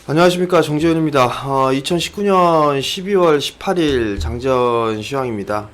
안녕하십니까, 정재현입니다. 2019년 12월 18일 장전 시황입니다.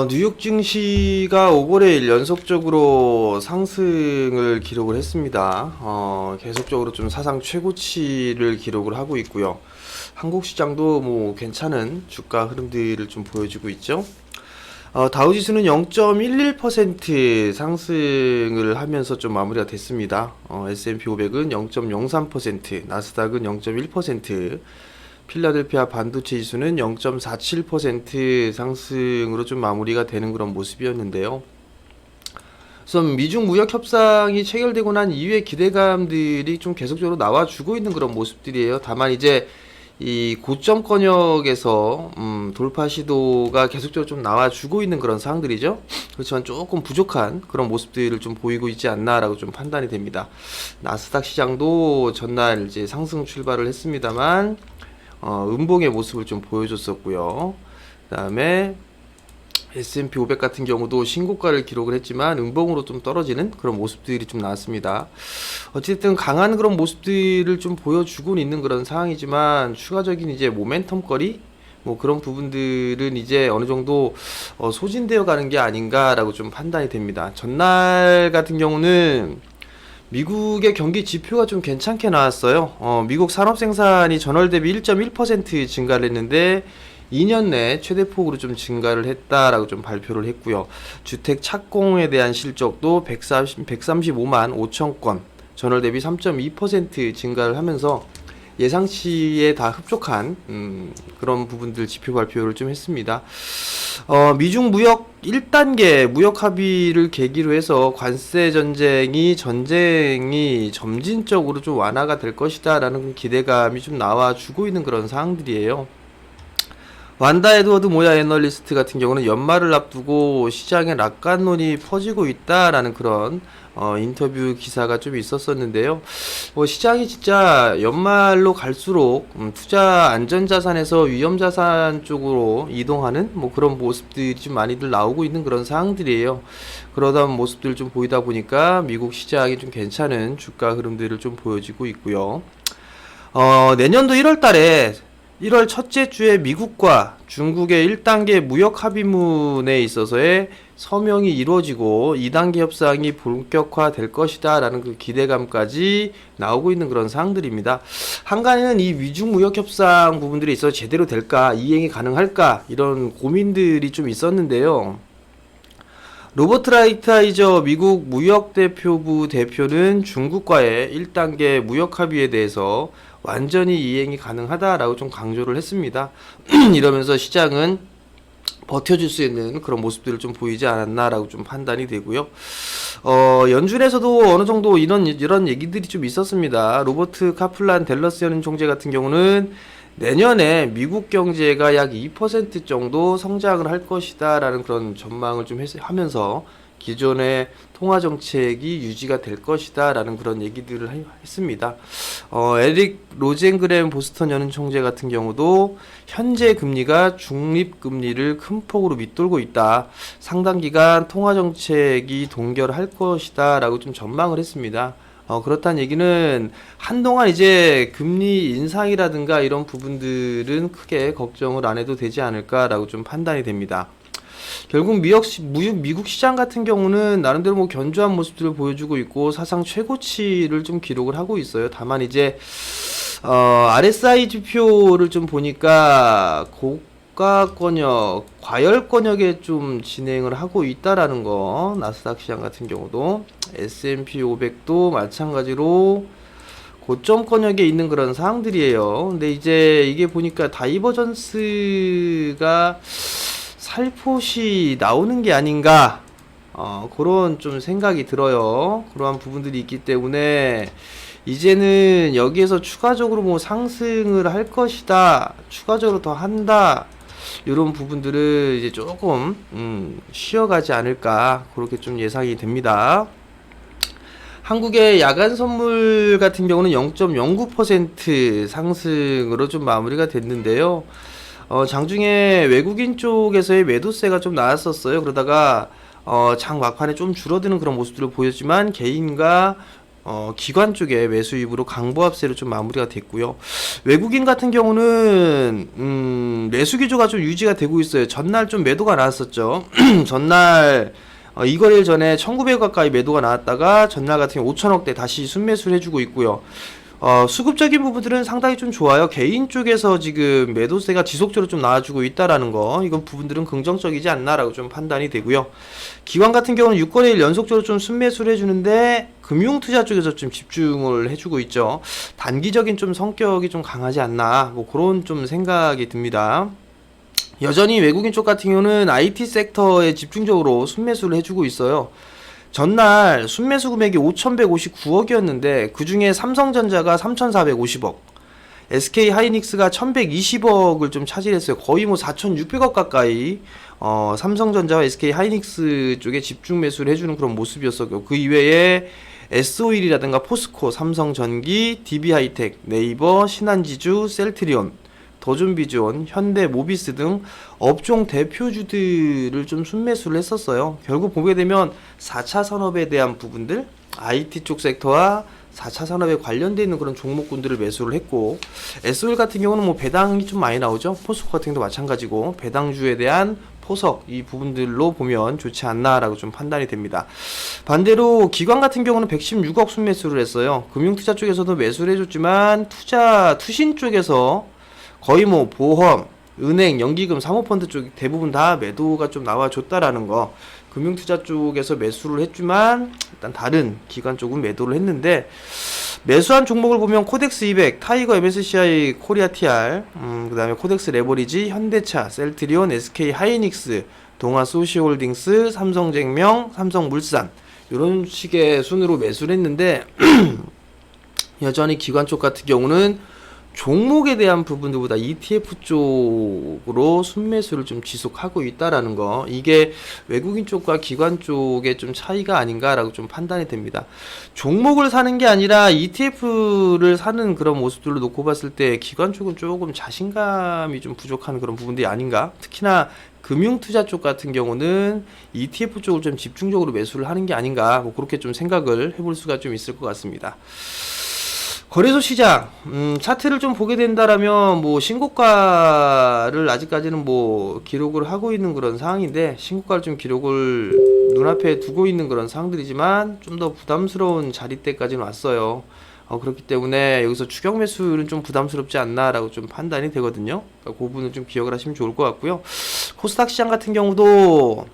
뉴욕 증시가 5거래일 연속적으로 상승을 기록을 했습니다. 계속적으로 좀 사상 최고치를 기록을 하고 있고요. 한국 시장도 뭐 괜찮은 주가 흐름들을 좀 보여주고 있죠. 다우지수는 0.11% 상승을 하면서 좀 마무리가 됐습니다. S&P 500은 0.03%, 나스닥은 0.1%, 필라델피아 반도체 지수는 0.47% 상승으로 좀 마무리가 되는 그런 모습이었는데요. 우선 미중 무역 협상이 체결되고 난 이후에 기대감들이 좀 계속적으로 나와주고 있는 그런 모습들이에요. 다만 이제 이 고점 권역에서 돌파 시도가 계속적으로 좀 나와주고 있는 그런 상황들이죠. 그렇지만 조금 부족한 그런 모습들을 좀 보이고 있지 않나라고 좀 판단이 됩니다. 나스닥 시장도 전날 이제 상승 출발을 했습니다만 음봉의 모습을 좀 보여줬었고요. 그다음에 S&P 500 같은 경우도 신고가를 기록을 했지만 음봉으로 좀 떨어지는 그런 모습들이 좀 나왔습니다. 어쨌든 강한 그런 모습들을 좀 보여주고 있는 그런 상황이지만 추가적인 이제 모멘텀거리 뭐 그런 부분들은 이제 어느 정도 소진되어 가는 게 아닌가라고 좀 판단이 됩니다. 전날 같은 경우는 미국의 경기 지표가 좀 괜찮게 나왔어요. 미국 산업 생산이 전월 대비 1.1% 증가를 했는데 2년 내 최대폭으로 좀 증가를 했다라고 좀 발표를 했고요. 주택 착공에 대한 실적도 135만 5천 건, 전월 대비 3.2% 증가를 하면서 예상치에 다 흡족한 그런 부분들 지표 발표를 좀 했습니다. 미중 무역 1단계 무역 합의를 계기로 해서 관세 전쟁이 점진적으로 좀 완화가 될 것이다라는 기대감이 좀 나와주고 있는 그런 상황들이에요. 완다 에드워드 모야 애널리스트 같은 경우는 연말을 앞두고 시장에 낙관론이 퍼지고 있다라는 그런 인터뷰 기사가 좀 있었었는데요. 시장이 진짜 연말로 갈수록 투자 안전자산에서 위험자산 쪽으로 이동하는 뭐 그런 모습들이 좀 많이들 나오고 있는 그런 상황들이에요. 그러다 모습들을 좀 보이다 보니까 미국 시장이 좀 괜찮은 주가 흐름들을 좀 보여지고 있고요. 내년도 1월 달에 1월 첫째 주에 미국과 중국의 1단계 무역 합의문에 있어서의 서명이 이루어지고 2단계 협상이 본격화될 것이다 라는 그 기대감까지 나오고 있는 그런 사항들입니다. 한간에는 이 미중 무역 협상 부분들이 있어 제대로 될까, 이행이 가능할까 이런 고민들이 좀 있었는데요. 로버트 라이트하이저 미국 무역대표부 대표는 중국과의 1단계 무역 합의에 대해서 완전히 이행이 가능하다라고 좀 강조를 했습니다. 이러면서 시장은 버텨줄 수 있는 그런 모습들을 좀 보이지 않았나라고 좀 판단이 되고요. 연준에서도 어느 정도 이런 얘기들이 좀 있었습니다. 로버트 카플란 댈러스 연은 총재 같은 경우는 내년에 미국 경제가 약 2% 정도 성장을 할 것이다 라는 그런 전망을 좀 하면서 기존의 통화 정책이 유지가 될 것이다 라는 그런 얘기들을 했습니다. 에릭 로젠그램 보스턴 연은 총재 같은 경우도 현재 금리가 중립 금리를 큰 폭으로 밑돌고 있다. 상당 기간 통화 정책이 동결할 것이다 라고 좀 전망을 했습니다. 그렇다는 얘기는 한동안 이제 금리 인상이라든가 이런 부분들은 크게 걱정을 안 해도 되지 않을까라고 좀 판단이 됩니다. 결국 미국 시장 같은 경우는 나름대로 뭐 견조한 모습들을 보여주고 있고 사상 최고치를 좀 기록을 하고 있어요. 다만 이제 RSI 지표를 좀 보니까 고가 권역, 과열 권역에 좀 진행을 하고 있다라는 거. 나스닥 시장 같은 경우도 S&P 500도 마찬가지로 고점 권역에 있는 그런 상황들이에요. 근데 이제 이게 보니까 다이버전스가 살포시 나오는 게 아닌가, 그런 좀 생각이 들어요. 그러한 부분들이 있기 때문에 이제는 여기에서 추가적으로 뭐 상승을 할 것이다, 추가적으로 더 한다, 이런 부분들을 이제 조금 쉬어가지 않을까, 그렇게 좀 예상이 됩니다. 한국의 야간 선물 같은 경우는 0.09% 상승으로 좀 마무리가 됐는데요. 장중에 외국인 쪽에서의 매도세가 좀 나왔었어요. 그러다가 장 막판에 좀 줄어드는 그런 모습들을 보였지만 개인과 기관 쪽에 매수 입으로 강보합세로 좀 마무리가 됐고요. 외국인 같은 경우는 매수 기조가 좀 유지가 되고 있어요. 전날 좀 매도가 나왔었죠. 전날 이 거래일 전에 1900억 가까이 매도가 나왔다가 전날 같은 경우 5천억대 다시 순매수를 해주고 있고요. 수급적인 부분들은 상당히 좀 좋아요. 개인 쪽에서 지금 매도세가 지속적으로 좀 나와주고 있다라는 거, 이건 부분들은 긍정적이지 않나라고 좀 판단이 되고요. 기관 같은 경우는 6거래일 연속적으로 좀 순매수를 해주는데 금융투자 쪽에서 좀 집중을 해주고 있죠. 단기적인 좀 성격이 좀 강하지 않나, 뭐 그런 좀 생각이 듭니다. 여전히 외국인 쪽 같은 경우는 IT 섹터에 집중적으로 순매수를 해주고 있어요. 전날 순매수 금액이 5,159억이었는데 그 중에 삼성전자가 3,450억, SK 하이닉스가 1,120억을 좀 차지했어요. 거의 뭐 4,600억 가까이 삼성전자와 SK 하이닉스 쪽에 집중 매수를 해주는 그런 모습이었었고, 그 이외에 S-오일이라든가 포스코, 삼성전기, DB하이텍, 네이버, 신한지주, 셀트리온, 더존비즈원, 현대모비스 등 업종 대표주들을 좀 순매수를 했었어요. 결국 보게 되면 4차 산업에 대한 부분들, IT 쪽 섹터와 4차 산업에 관련되어 있는 그런 종목군들을 매수를 했고, S-오일 같은 경우는 뭐 배당이 좀 많이 나오죠. 포스코 같은 경우도 마찬가지고 배당주에 대한 포석, 이 부분들로 보면 좋지 않나라고 좀 판단이 됩니다. 반대로 기관 같은 경우는 116억 순매수를 했어요. 금융투자 쪽에서도 매수를 해줬지만 투신 쪽에서 거의 뭐 보험, 은행, 연기금, 사모펀드 쪽 대부분 다 매도가 좀 나와줬다라는 거. 금융투자 쪽에서 매수를 했지만 일단 다른 기관 쪽은 매도를 했는데, 매수한 종목을 보면 코덱스 200, 타이거 MSCI 코리아 TR, 그 다음에 코덱스 레버리지, 현대차, 셀트리온, SK 하이닉스, 동아소시홀딩스, 삼성생명, 삼성물산, 이런 식의 순으로 매수를 했는데 여전히 기관 쪽 같은 경우는 종목에 대한 부분들보다 ETF 쪽으로 순매수를 좀 지속하고 있다라는 거, 이게 외국인 쪽과 기관 쪽의 좀 차이가 아닌가라고 좀 판단이 됩니다. 종목을 사는 게 아니라 ETF를 사는 그런 모습들로 놓고 봤을 때 기관 쪽은 조금 자신감이 좀 부족한 그런 부분들이 아닌가. 특히나 금융투자 쪽 같은 경우는 ETF 쪽을 좀 집중적으로 매수를 하는 게 아닌가, 뭐 그렇게 좀 생각을 해볼 수가 좀 있을 것 같습니다. 거래소 시장, 차트를 좀 보게 된다라면 뭐 신고가를 아직까지는 뭐 기록을 하고 있는 그런 상황인데, 신고가를 좀 기록을 눈앞에 두고 있는 그런 상황들이지만 좀 더 부담스러운 자리대까지는 왔어요. 그렇기 때문에 여기서 추격 매수는 좀 부담스럽지 않나라고 좀 판단이 되거든요. 그러니까 그 부분은 좀 기억을 하시면 좋을 것 같고요. 코스닥 시장 같은 경우도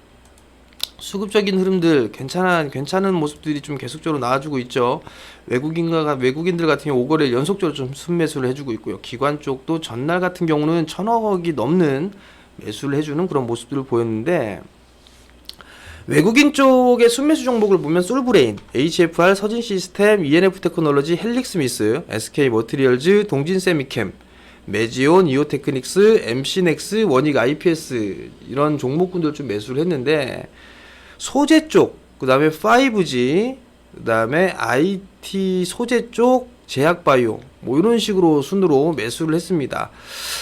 수급적인 흐름들 괜찮은 모습들이 좀 계속적으로 나와주고 있죠. 외국인들 같은 경우 5거래일 연속적으로 좀 순매수를 해주고 있고요. 기관 쪽도 전날 같은 경우는 1,000억이 넘는 매수를 해주는 그런 모습들을 보였는데, 외국인 쪽의 순매수 종목을 보면 솔브레인, HFR, 서진시스템, ENF 테크놀로지, 헬릭스미스, SK머티리얼즈, 동진세미캠, 메지온, 이오테크닉스, MC넥스, 원익 IPS, 이런 종목군들 좀 매수를 했는데, 소재 쪽, 그 다음에 5G, 그 다음에 IT 소재 쪽, 제약바이오, 뭐 이런 식으로 순으로 매수를 했습니다.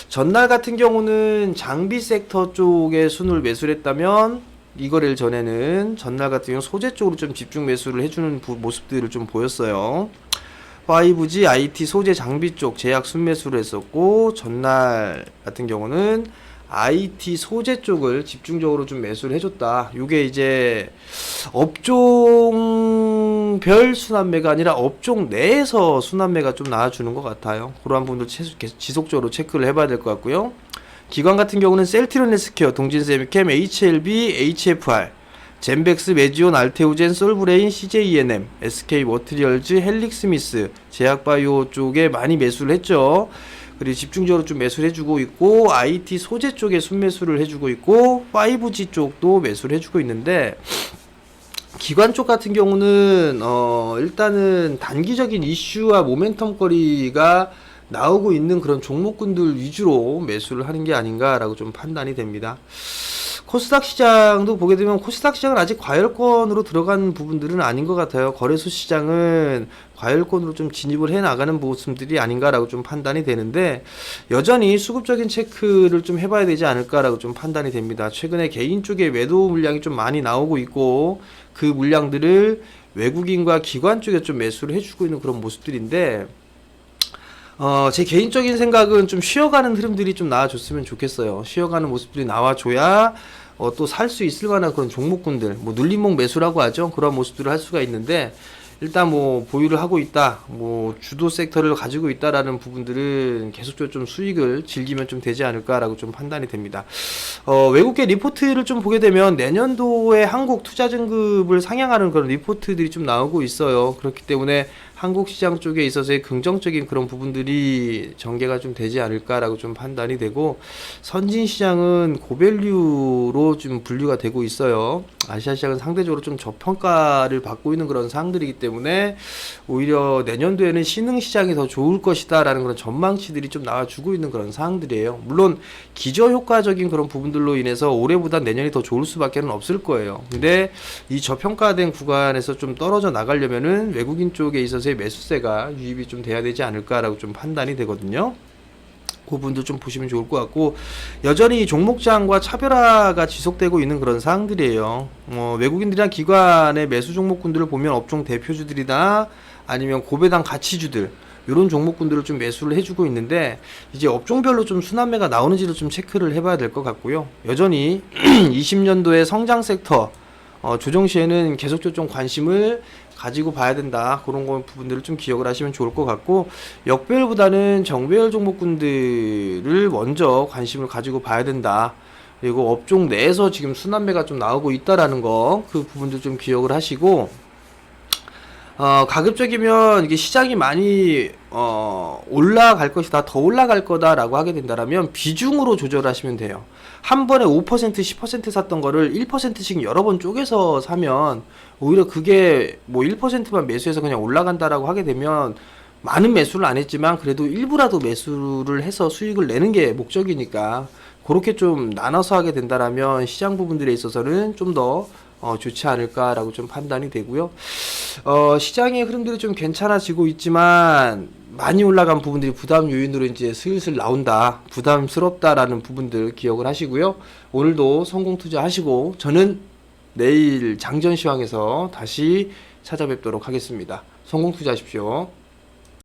전날 같은 경우는 장비 섹터 쪽에 순을 매수를 했다면, 이거래일 전에는 전날 같은 경우 소재 쪽으로 좀 집중 매수를 해주는 모습들을 좀 보였어요. 5G, IT 소재 장비 쪽 제약 순매수를 했었고, 전날 같은 경우는 IT 소재 쪽을 집중적으로 좀 매수를 해줬다. 이게 이제 업종별 순환매가 아니라 업종 내에서 순환매가 좀 나와주는 것 같아요. 그러한 부분도 지속적으로 체크를 해봐야 될 것 같고요. 기관 같은 경우는 셀트리온 헬스케어, 동진세미캠, HLB, HFR, 젠백스, 메지온, 알테오젠, 솔브레인, CJENM, SK머티리얼즈, 헬릭스미스, 제약바이오 쪽에 많이 매수를 했죠. 그리고 집중적으로 좀 매수를 해주고 있고, IT 소재 쪽에 순매수를 해주고 있고, 5G 쪽도 매수를 해주고 있는데, 기관 쪽 같은 경우는 일단은 단기적인 이슈와 모멘텀 거리가 나오고 있는 그런 종목군들 위주로 매수를 하는 게 아닌가라고 좀 판단이 됩니다. 코스닥 시장도 보게 되면 코스닥 시장은 아직 과열권으로 들어간 부분들은 아닌 것 같아요. 거래소 시장은 과열권으로 좀 진입을 해 나가는 모습들이 아닌가라고 좀 판단이 되는데, 여전히 수급적인 체크를 좀 해봐야 되지 않을까라고 좀 판단이 됩니다. 최근에 개인 쪽에 매도 물량이 좀 많이 나오고 있고, 그 물량들을 외국인과 기관 쪽에 좀 매수를 해주고 있는 그런 모습들인데, 제 개인적인 생각은 좀 쉬어가는 흐름들이 좀 나와줬으면 좋겠어요. 쉬어가는 모습들이 나와줘야 또 살 수 있을 만한 그런 종목군들, 뭐 눌림목 매수라고 하죠. 그런 모습들을 할 수가 있는데, 일단 뭐 보유를 하고 있다, 뭐 주도 섹터를 가지고 있다라는 부분들은 계속적으로 좀 수익을 즐기면 좀 되지 않을까라고 좀 판단이 됩니다. 외국계 리포트를 좀 보게 되면 내년도에 한국 투자 증급을 상향하는 그런 리포트들이 좀 나오고 있어요. 그렇기 때문에 한국 시장 쪽에 있어서의 긍정적인 그런 부분들이 전개가 좀 되지 않을까라고 좀 판단이 되고, 선진 시장은 고밸류로 좀 분류가 되고 있어요. 아시아 시장은 상대적으로 좀 저평가를 받고 있는 그런 상황들이기 때문에 오히려 내년도에는 신흥 시장이 더 좋을 것이다라는 그런 전망치들이 좀 나와주고 있는 그런 상황들이에요. 물론 기저 효과적인 그런 부분들로 인해서 올해보다 내년이 더 좋을 수밖에 없을 거예요. 근데 이 저평가된 구간에서 좀 떨어져 나가려면은 외국인 쪽에 있어서의 매수세가 유입이 좀 돼야 되지 않을까라고 좀 판단이 되거든요. 그 부분도 좀 보시면 좋을 것 같고, 여전히 종목장과 차별화가 지속되고 있는 그런 사항들이에요. 외국인들이나 기관의 매수 종목군들을 보면 업종 대표주들이나 아니면 고배당 가치주들, 이런 종목군들을 좀 매수를 해주고 있는데, 이제 업종별로 좀 순환매가 나오는지를 좀 체크를 해봐야 될 것 같고요. 여전히 20년도의 성장 섹터 조정 시에는 계속적으로 좀 관심을 가지고 봐야 된다. 그런 부분들을 좀 기억을 하시면 좋을 것 같고, 역배열보다는 정배열 종목군들을 먼저 관심을 가지고 봐야 된다. 그리고 업종 내에서 지금 순환매가 좀 나오고 있다라는 거, 그 부분도 좀 기억을 하시고, 가급적이면 이게 시장이 많이 올라갈 것이다, 더 올라갈 거다라고 하게 된다라면 비중으로 조절하시면 돼요. 한 번에 5%, 10% 샀던 거를 1%씩 여러 번 쪼개서 사면 오히려 그게 뭐 1%만 매수해서 그냥 올라간다라고 하게 되면 많은 매수를 안 했지만 그래도 일부라도 매수를 해서 수익을 내는 게 목적이니까, 그렇게 좀 나눠서 하게 된다라면 시장 부분들에 있어서는 좀 더 좋지 않을까라고 좀 판단이 되고요. 시장의 흐름들이 좀 괜찮아지고 있지만 많이 올라간 부분들이 부담 요인으로 이제 슬슬 나온다, 부담스럽다라는 부분들 기억을 하시고요. 오늘도 성공 투자하시고 저는 내일 장전 시황에서 다시 찾아뵙도록 하겠습니다. 성공 투자하십시오.